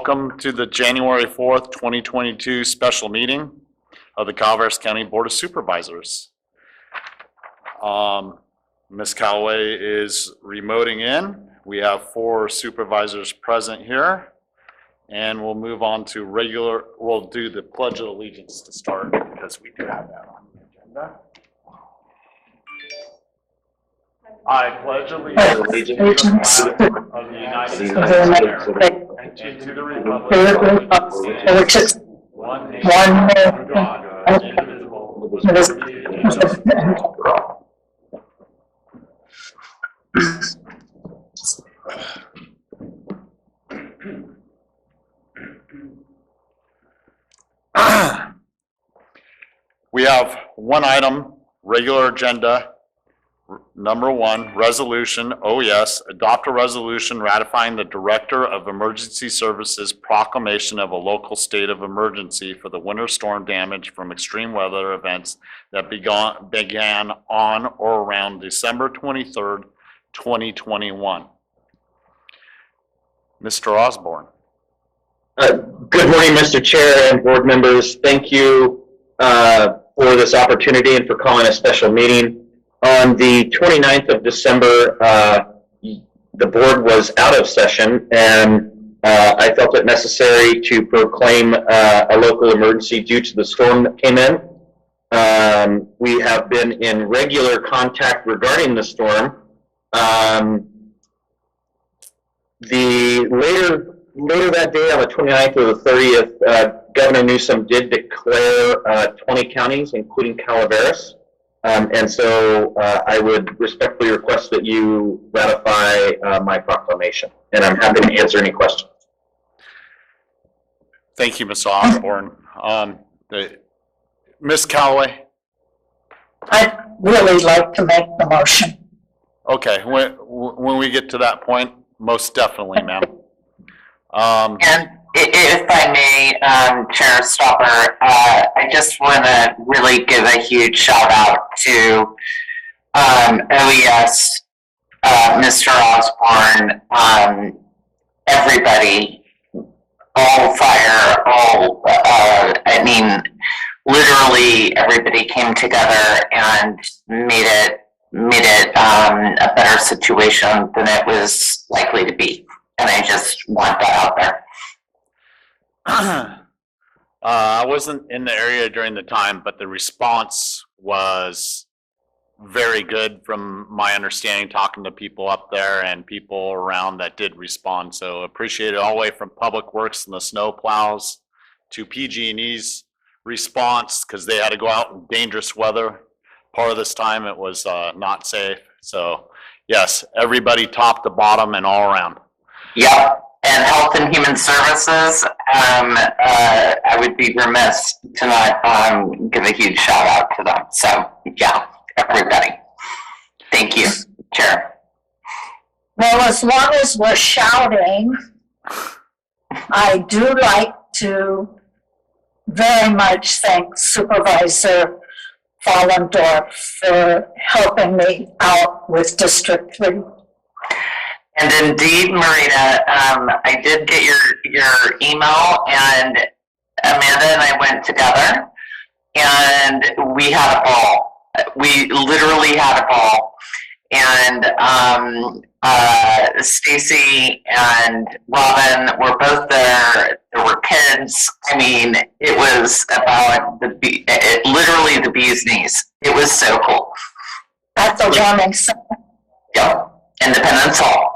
welcome to the January 4th, 2022 special meeting of the Calaveras County Board of Supervisors. Ms. Calloway is remoting in. We have 4 supervisors present here, and we'll move on to we'll do the Pledge of Allegiance to start because we do have that on the agenda. I pledge allegiance to the flag of the United States of America and to the republic which is one nation under God, indivisible, with liberty and justice for all. We have one item, regular agenda. Number 1, resolution, adopt a resolution ratifying the Director of Emergency Services proclamation of a local state of emergency for the winter storm damage from extreme weather events that began on or around December 23rd, 2021. Mr. Osborne. Good morning, Mr. Chair and board members. Thank you for this opportunity and for calling a special meeting. On the 29th of December, the board was out of session, and I felt it necessary to proclaim a local emergency due to the storm that came in. We have been in regular contact regarding the storm. Later that day, on the 29th or the 30th, Governor Newsom did declare 20 counties, including Calaveras. And so I would respectfully request that you ratify my proclamation, and I'm happy to answer any questions. Thank you, Mr. Osborne. Ms. Calloway? I'd really like to make the motion. Okay, when we get to that point, most definitely, ma'am. And if I may, Chair Stopper, I just want to really give a huge shout out to OES, Mr. Osborne, everybody, all fire, I mean, literally everybody came together and made it a better situation than it was likely to be. And I just want that out there. I wasn't in the area during the time, but the response was very good from my understanding, talking to people up there and people around that did respond. So appreciate it all the way from Public Works and the snow plows to PG&E's response, because they had to go out in dangerous weather. Part of this time it was not safe. So yes, everybody top to bottom and all around. Yep. And Health and Human Services, I would be remiss to not give a huge shout out to them. So, yeah, everybody. Thank you, Chair. Well, as long as we're shouting, I do like to very much thank Supervisor Follendorf for helping me out with District 3. And indeed, Marita, I did get your email, and Amanda and I went together, and we had a ball. We literally had a ball. And Stacy and Robin were both there. There were kids. I mean, it was about literally the bee's knees. It was so cool. At the Warming Center. Yep. Independence Hall.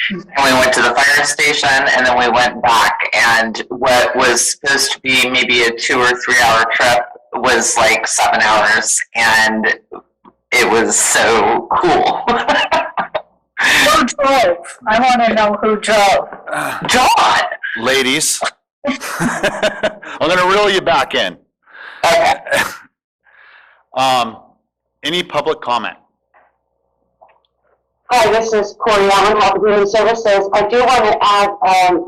And we went to the fire station, and then we went back, and what was supposed to be maybe a 2 or 3 hour trip was like 7 hours, and it was so cool. Who drove? I want to know who drove. John! Ladies, I'm going to reel you back in. Okay. Any public comment? Hi, this is Corey Allen, Health and Human Services. I do want to add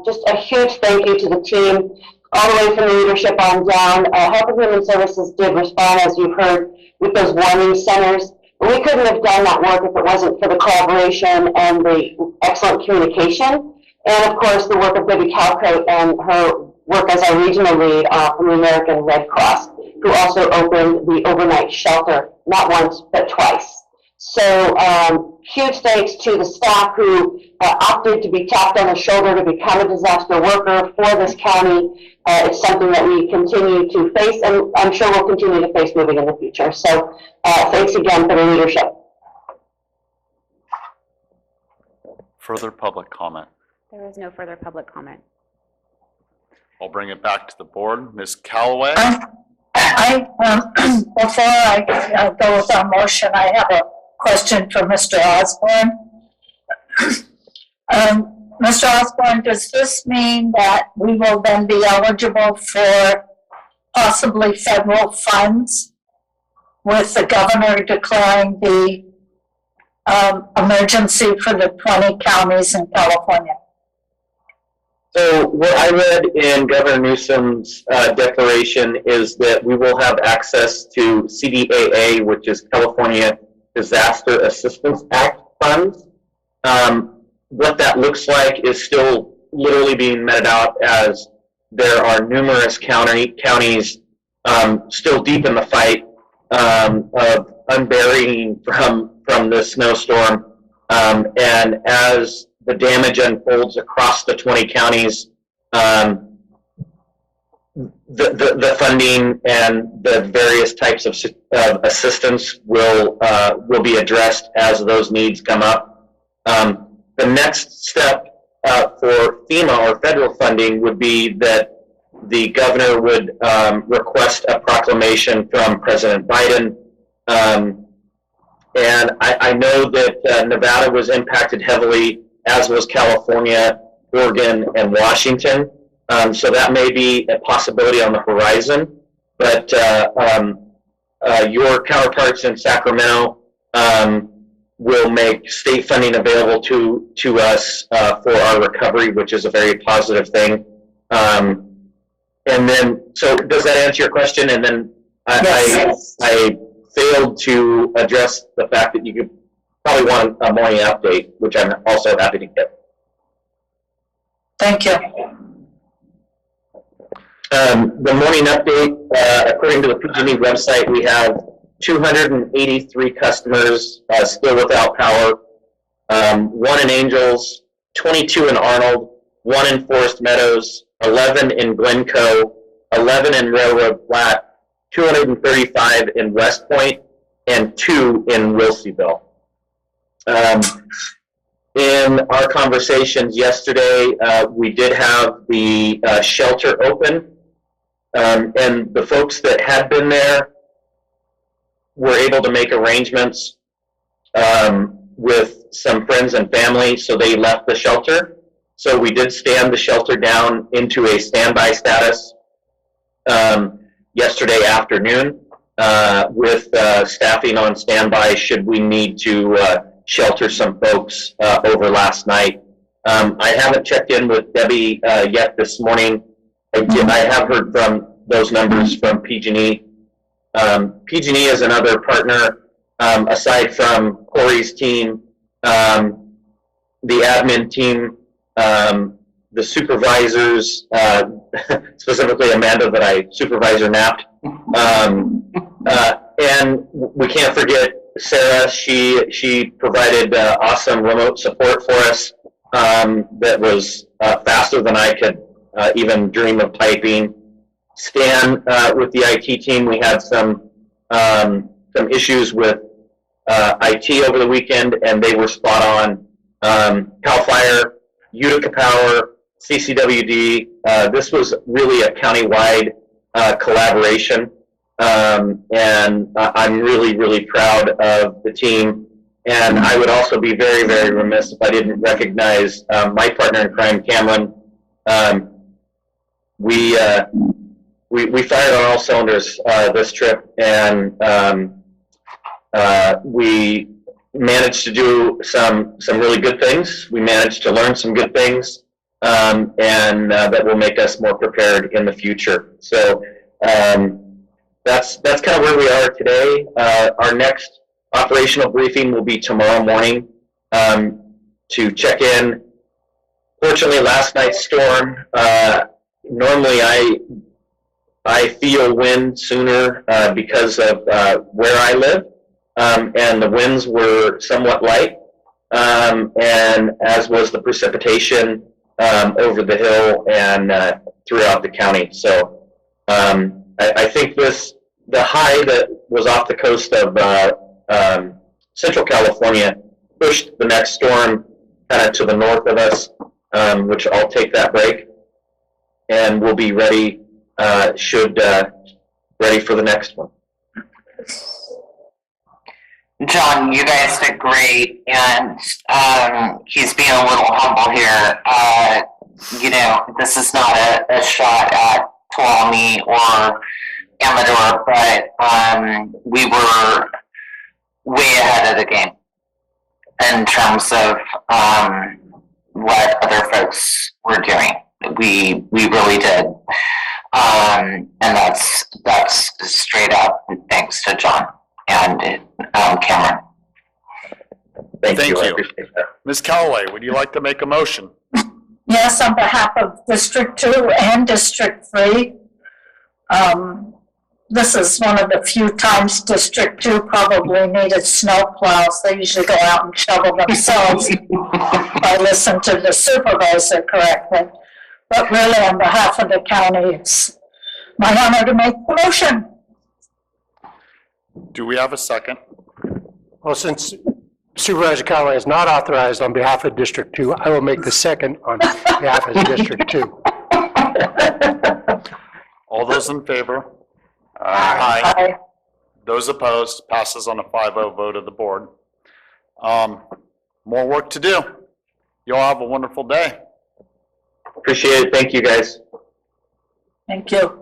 just a huge thank you to the team, all the way from the leadership on down. Health and Human Services did respond, as you've heard, with those warming centers. We couldn't have done that work if it wasn't for the collaboration and the excellent communication. And of course, the work of Debbie Calcote and her work as our regional lead from the American Red Cross, who also opened the overnight shelter, not once, but twice. So huge thanks to the staff who opted to be tapped on the shoulder to become a disaster worker for this county. It's something that we continue to face, and I'm sure we'll continue to face moving in the future. So thanks again for the leadership. Further public comment. There is no further public comment. I'll bring it back to the board. Ms. Callaway? Before I go with our motion, I have a question for Mr. Osborne. Mr. Osborne, does this mean that we will then be eligible for possibly federal funds with the governor declaring the emergency for the 20 counties in California? So what I read in Governor Newsom's declaration is that we will have access to CDAA, which is California Disaster Assistance Act funds. What that looks like is still literally being meted out, as there are numerous counties still deep in the fight of unburying from the snowstorm. And as the damage unfolds across the 20 counties, the funding and the various types of assistance will be addressed as those needs come up. The next step for FEMA or federal funding would be that the governor would request a proclamation from President Biden. And I know that Nevada was impacted heavily, as was California, Oregon, and Washington. So that may be a possibility on the horizon. But your counterparts in Sacramento will make state funding available to us for our recovery, which is a very positive thing. And then, so does that answer your question? And then I failed to address the fact that you could probably want a morning update, which I'm also happy to get. Thank you. The morning update, according to the PG&E website, we have 283 customers still without power, 1 in Angels, 22 in Arnold, 1 in Forest Meadows, 11 in Glencoe, 11 in Railroad Flat, 235 in West Point, and 2 in Wilseyville. In our conversations yesterday, we did have the shelter open, and the folks that had been there were able to make arrangements with some friends and family, so they left the shelter. So we did stand the shelter down into a standby status yesterday afternoon with staffing on standby should we need to shelter some folks over last night. I haven't checked in with Debbie yet this morning. I have heard from those numbers from PG&E. PG&E is another partner aside from Corey's team, the admin team, the supervisors, specifically Amanda that I supervisor napped. And we can't forget Sarah. She provided awesome remote support for us that was faster than I could even dream of typing. Stan, with the IT team, we had some issues with IT over the weekend, and they were spot on. CAL FIRE, Utica Power, CCWD. This was really a countywide collaboration, and I'm really, really proud of the team. And I would also be very, very remiss if I didn't recognize my partner in crime, Cameron. We fired on all cylinders this trip, and we managed to do some really good things. We managed to learn some good things, and that will make us more prepared in the future. So that's kind of where we are today. Our next operational briefing will be tomorrow morning to check in Fortunately, last night's storm, normally I feel wind sooner because of where I live, and the winds were somewhat light, and as was the precipitation over the hill and throughout the county. So I think the high that was off the coast of Central California pushed the next storm kind of to the north of us, which I'll take that break, and we'll be ready ready for the next one. John, you guys did great, and he's being a little humble here. This is not a shot at Tuolumne or Amador, but we were way ahead of the game in terms of what other folks were doing. We really did, and that's straight up thanks to John and Cameron. Thank you. I you. appreciate that. Ms. Callaway, would you like to make a motion? Yes, on behalf of District 2 and District 3. This is one of the few times District 2 probably needed snow plows. They usually go out and shovel themselves if I listen to the supervisor correctly. But really, on behalf of the county, it's my honor to make the motion. Do we have a second? Well, since Supervisor Callaway is not authorized on behalf of District 2, I will make the second on behalf of District 2. All those in favor? Aye. Those opposed, passes on a 5-0 vote of the board. More work to do. You all have a wonderful day. Appreciate it. Thank you, guys. Thank you.